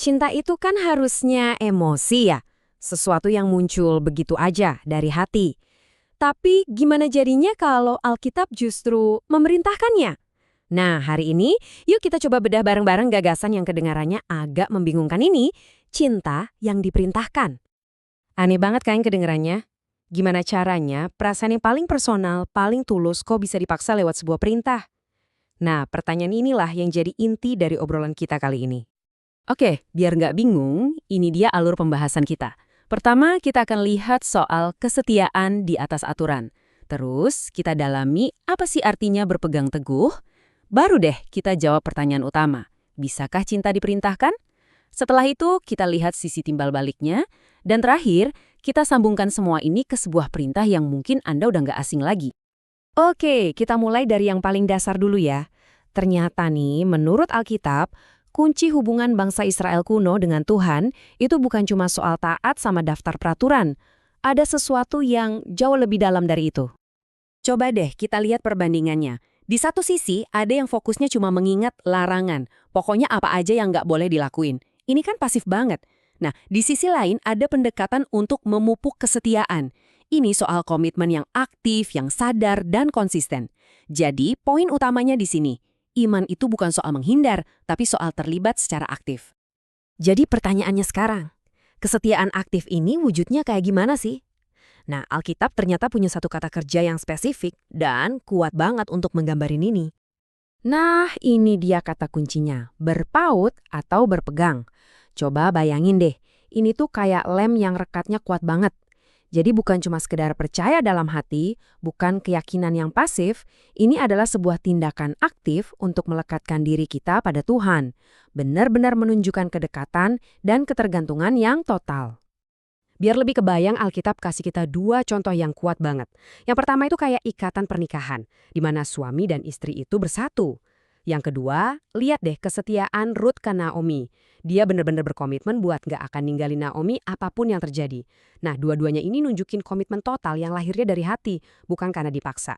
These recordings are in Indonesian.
Cinta itu kan harusnya emosi ya, sesuatu yang muncul begitu aja dari hati. Tapi gimana jadinya kalau Alkitab justru memerintahkannya? Nah, hari ini yuk kita coba bedah bareng-bareng gagasan yang kedengarannya agak membingungkan ini, cinta yang diperintahkan. Aneh banget kan kedengarannya? Gimana caranya perasaan yang paling personal, paling tulus kok bisa dipaksa lewat sebuah perintah? Nah, pertanyaan inilah yang jadi inti dari obrolan kita kali ini. Oke, biar nggak bingung, ini dia alur pembahasan kita. Pertama, kita akan lihat soal kesetiaan di atas aturan. Terus, kita dalami apa sih artinya berpegang teguh. Baru deh kita jawab pertanyaan utama. Bisakah cinta diperintahkan? Setelah itu, kita lihat sisi timbal baliknya. Dan terakhir, kita sambungkan semua ini ke sebuah perintah yang mungkin Anda udah nggak asing lagi. Oke, kita mulai dari yang paling dasar dulu ya. Ternyata nih, menurut Alkitab, kunci hubungan bangsa Israel kuno dengan Tuhan itu bukan cuma soal taat sama daftar peraturan. Ada sesuatu yang jauh lebih dalam dari itu. Coba deh kita lihat perbandingannya. Di satu sisi, ada yang fokusnya cuma mengingat larangan. Pokoknya apa aja yang nggak boleh dilakuin. Ini kan pasif banget. Nah, di sisi lain ada pendekatan untuk memupuk kesetiaan. Ini soal komitmen yang aktif, yang sadar, dan konsisten. Jadi, poin utamanya di sini. Iman itu bukan soal menghindar, tapi soal terlibat secara aktif. Jadi pertanyaannya sekarang, kesetiaan aktif ini wujudnya kayak gimana sih? Nah, Alkitab ternyata punya satu kata kerja yang spesifik dan kuat banget untuk menggambarin ini. Nah, ini dia kata kuncinya, berpaut atau berpegang. Coba bayangin deh, ini tuh kayak lem yang rekatnya kuat banget. Jadi bukan cuma sekedar percaya dalam hati, bukan keyakinan yang pasif, ini adalah sebuah tindakan aktif untuk melekatkan diri kita pada Tuhan. Benar-benar menunjukkan kedekatan dan ketergantungan yang total. Biar lebih kebayang, Alkitab kasih kita dua contoh yang kuat banget. Yang pertama itu kayak ikatan pernikahan, di mana suami dan istri itu bersatu. Yang kedua, lihat deh kesetiaan Ruth ke Naomi. Dia benar-benar berkomitmen buat nggak akan ninggalin Naomi apapun yang terjadi. Nah, dua-duanya ini nunjukin komitmen total yang lahirnya dari hati, bukan karena dipaksa.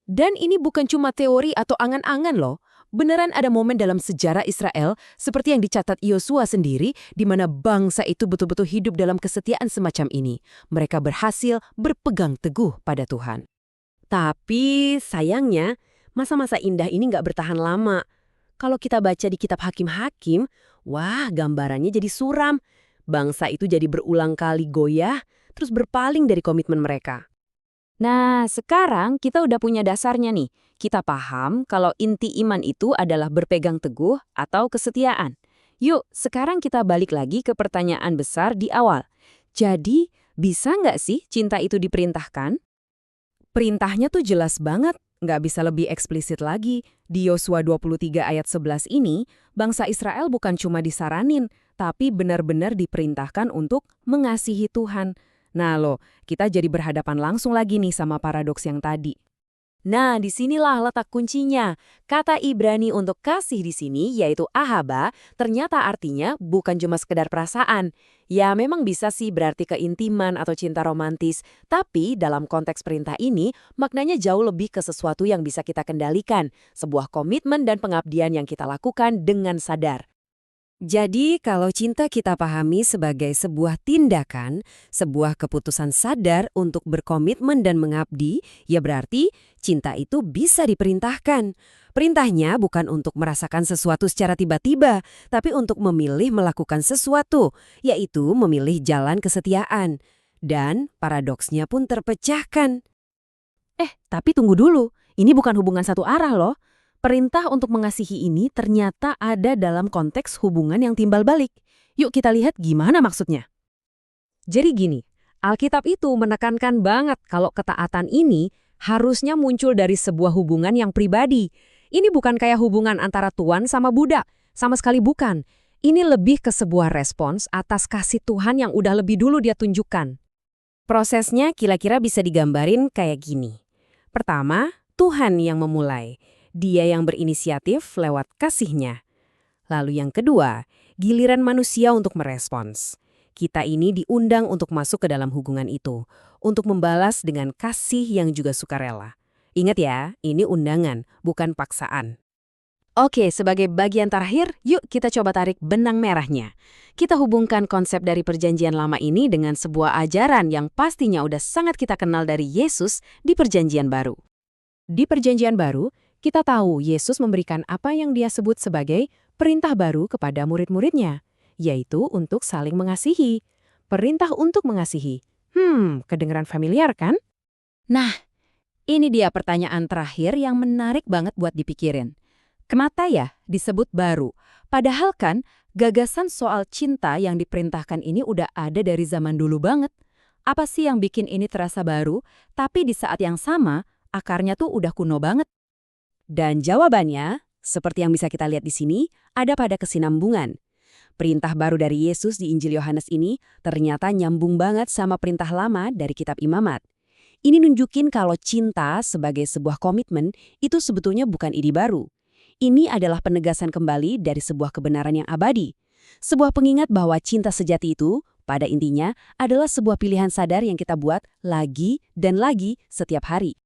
Dan ini bukan cuma teori atau angan-angan loh. Beneran ada momen dalam sejarah Israel, seperti yang dicatat Yosua sendiri, di mana bangsa itu betul-betul hidup dalam kesetiaan semacam ini. Mereka berhasil berpegang teguh pada Tuhan. Tapi sayangnya, masa-masa indah ini nggak bertahan lama. Kalau kita baca di kitab Hakim-Hakim, wah gambarannya jadi suram. Bangsa itu jadi berulang kali goyah, terus berpaling dari komitmen mereka. Nah, sekarang kita udah punya dasarnya nih. Kita paham kalau inti iman itu adalah berpegang teguh atau kesetiaan. Yuk, sekarang kita balik lagi ke pertanyaan besar di awal. Jadi, bisa nggak sih cinta itu diperintahkan? Perintahnya tuh jelas banget. Nggak bisa lebih eksplisit lagi. Di Yosua 23 ayat 11 ini, bangsa Israel bukan cuma disaranin, tapi benar-benar diperintahkan untuk mengasihi Tuhan. Nah loh, kita jadi berhadapan langsung lagi nih sama paradoks yang tadi. Nah, disinilah letak kuncinya. Kata Ibrani untuk kasih di sini, yaitu ahaba, ternyata artinya bukan cuma sekedar perasaan. Ya, memang bisa sih berarti keintiman atau cinta romantis, tapi dalam konteks perintah ini, maknanya jauh lebih ke sesuatu yang bisa kita kendalikan, sebuah komitmen dan pengabdian yang kita lakukan dengan sadar. Jadi, kalau cinta kita pahami sebagai sebuah tindakan, sebuah keputusan sadar untuk berkomitmen dan mengabdi, ya berarti cinta itu bisa diperintahkan. Perintahnya bukan untuk merasakan sesuatu secara tiba-tiba, tapi untuk memilih melakukan sesuatu, yaitu memilih jalan kesetiaan. Dan paradoksnya pun terpecahkan. Tapi tunggu dulu, ini bukan hubungan satu arah loh. Perintah untuk mengasihi ini ternyata ada dalam konteks hubungan yang timbal balik. Yuk kita lihat gimana maksudnya. Jadi gini, Alkitab itu menekankan banget kalau ketaatan ini harusnya muncul dari sebuah hubungan yang pribadi. Ini bukan kayak hubungan antara tuan sama budak, sama sekali bukan. Ini lebih ke sebuah respons atas kasih Tuhan yang udah lebih dulu dia tunjukkan. Prosesnya kira-kira bisa digambarin kayak gini. Pertama, Tuhan yang memulai. Dia yang berinisiatif lewat kasihnya. Lalu yang kedua, giliran manusia untuk merespons. Kita ini diundang untuk masuk ke dalam hubungan itu, untuk membalas dengan kasih yang juga sukarela. Ingat ya, ini undangan, bukan paksaan. Oke, sebagai bagian terakhir, yuk kita coba tarik benang merahnya. Kita hubungkan konsep dari Perjanjian Lama ini dengan sebuah ajaran yang pastinya udah sangat kita kenal dari Yesus di Perjanjian Baru. Di Perjanjian Baru, kita tahu Yesus memberikan apa yang dia sebut sebagai perintah baru kepada murid-muridnya, yaitu untuk saling mengasihi. Perintah untuk mengasihi. Kedengeran familiar kan? Nah, ini dia pertanyaan terakhir yang menarik banget buat dipikirin. Kenapa ya disebut baru? Padahal kan gagasan soal cinta yang diperintahkan ini udah ada dari zaman dulu banget. Apa sih yang bikin ini terasa baru, tapi di saat yang sama akarnya tuh udah kuno banget? Dan jawabannya, seperti yang bisa kita lihat di sini, ada pada kesinambungan. Perintah baru dari Yesus di Injil Yohanes ini ternyata nyambung banget sama perintah lama dari kitab Imamat. Ini nunjukin kalau cinta sebagai sebuah komitmen itu sebetulnya bukan ide baru. Ini adalah penegasan kembali dari sebuah kebenaran yang abadi. Sebuah pengingat bahwa cinta sejati itu, pada intinya, adalah sebuah pilihan sadar yang kita buat lagi dan lagi setiap hari.